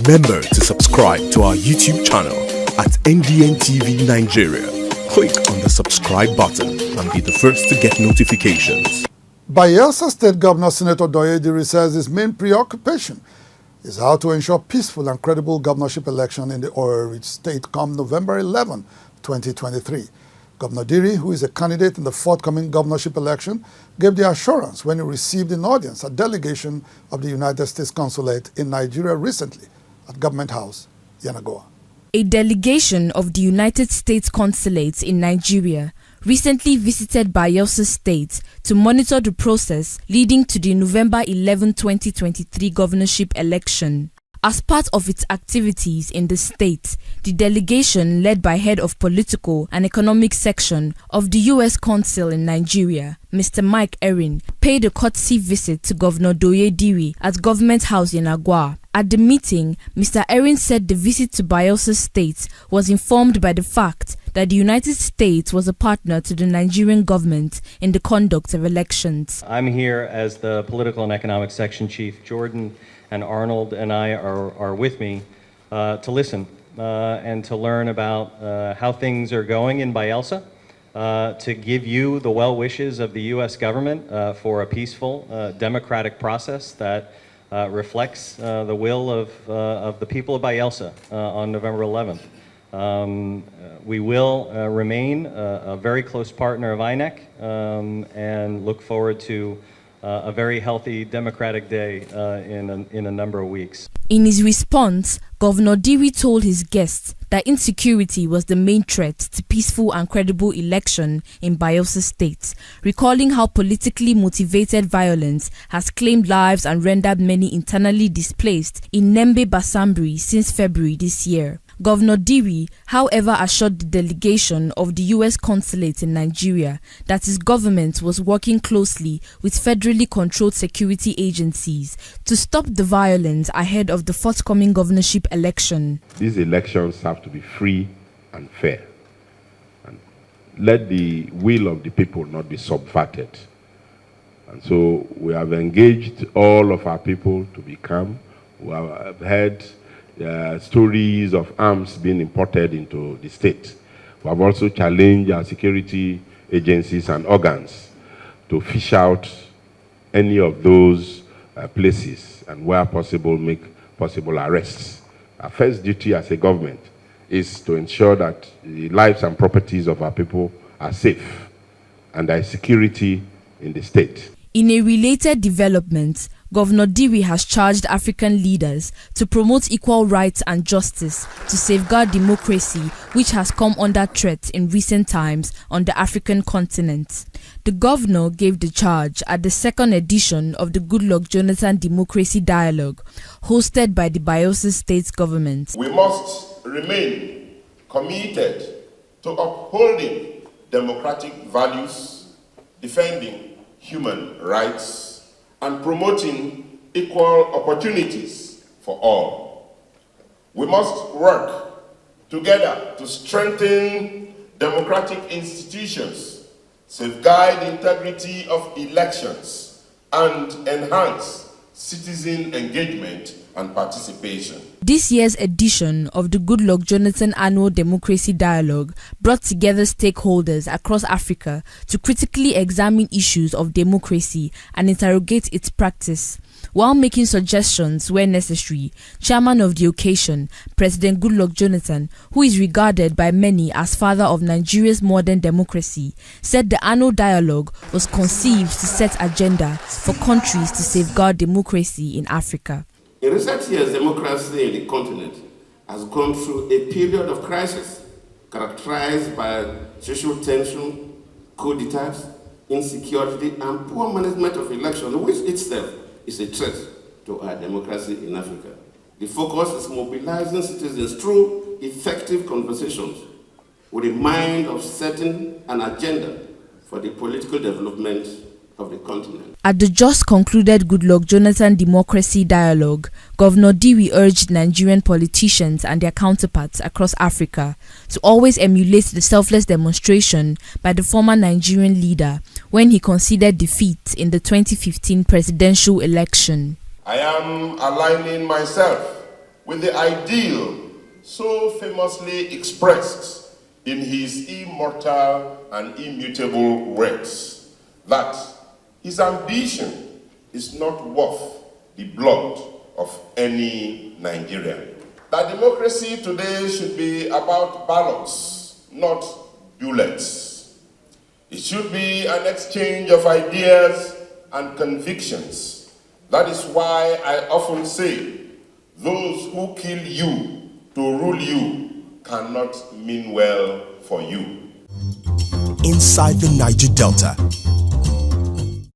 Remember to subscribe to our YouTube channel at NDN TV Nigeria. Click on the subscribe button and be the first to get notifications. Bayelsa State Governor Senator Diri says his main preoccupation is how to ensure peaceful and credible governorship election in the oil-rich state come November 11, 2023. Governor Diri, who is a candidate in the forthcoming governorship election, gave the assurance when he received in audience a delegation of the United States Consulate in Nigeria recently at Government House, Yenagoa. A delegation of the United States Consulate in Nigeria recently visited Bayelsa State to monitor the process leading to the November 11, 2023 governorship election. As part of its activities in the state, the delegation, led by head of political and economic section of the U.S. Consul in Nigeria, Mr. Mike Erin, paid a courtesy visit to Governor Diri at Government House in Agua. At the meeting, Mr. Erin said the visit to Bayelsa State was informed by the fact that the United States was a partner to the Nigerian government in the conduct of elections. I'm here as the political and economic section chief. Jordan and Arnold and I are with me to listen and to learn about how things are going in Bayelsa, to give you the well wishes of the U.S. government for a peaceful, democratic process that reflects the will of the people of Bayelsa on November 11th. We will remain a very close partner of INEC and look forward to a very healthy democratic day in a number of weeks. In his response, Governor Diri told his guests that insecurity was the main threat to peaceful and credible election in Bayelsa State, recalling how politically motivated violence has claimed lives and rendered many internally displaced in Nembe Basambri since February this year. Governor Diri, however, assured the delegation of the U.S. Consulate in Nigeria that his government was working closely with federally controlled security agencies to stop the violence ahead of the forthcoming governorship election. These elections have to be free and fair. And let the will of the people not be subverted. And so we have engaged all of our people to be calm. We have heard stories of arms being imported into the state. We have also challenged our security agencies and organs to fish out any of those places and where possible make possible arrests. Our first duty as a government is to ensure that the lives and properties of our people are safe and there is security in the state. In a related development, Governor Diri has charged African leaders to promote equal rights and justice to safeguard democracy, which has come under threat in recent times on the African continent. The governor gave the charge at the second edition of the Goodluck Jonathan Democracy Dialogue, hosted by the Bayelsa State government. We must remain committed to upholding democratic values, defending human rights, and promoting equal opportunities for all. We must work together to strengthen democratic institutions, safeguard the integrity of elections, and enhance citizen engagement and participation. This year's edition of the Goodluck Jonathan Annual Democracy Dialogue brought together stakeholders across Africa to critically examine issues of democracy and interrogate its practice. While making suggestions where necessary, chairman of the occasion, President Goodluck Jonathan, who is regarded by many as father of Nigeria's modern democracy, said the annual dialogue was conceived to set agenda for countries to safeguard democracy in Africa. In recent years, democracy in the continent has gone through a period of crisis characterized by social tension, coup d'etats, insecurity, and poor management of elections, which itself is a threat to our democracy in Africa. The focus is mobilizing citizens through effective conversations with a mind of setting an agenda for the political development of the continent. At the just concluded Goodluck Jonathan Democracy Dialogue, Governor Diri urged Nigerian politicians and their counterparts across Africa to always emulate the selfless demonstration by the former Nigerian leader when he conceded defeat in the 2015 presidential election. I am aligning myself with the ideal so famously expressed in his immortal and immutable words, that his ambition is not worth the blood of any Nigerian. That democracy today should be about ballots, not bullets. It should be an exchange of ideas and convictions. That is why I often say, those who kill you to rule you cannot mean well for you. Inside the Niger Delta,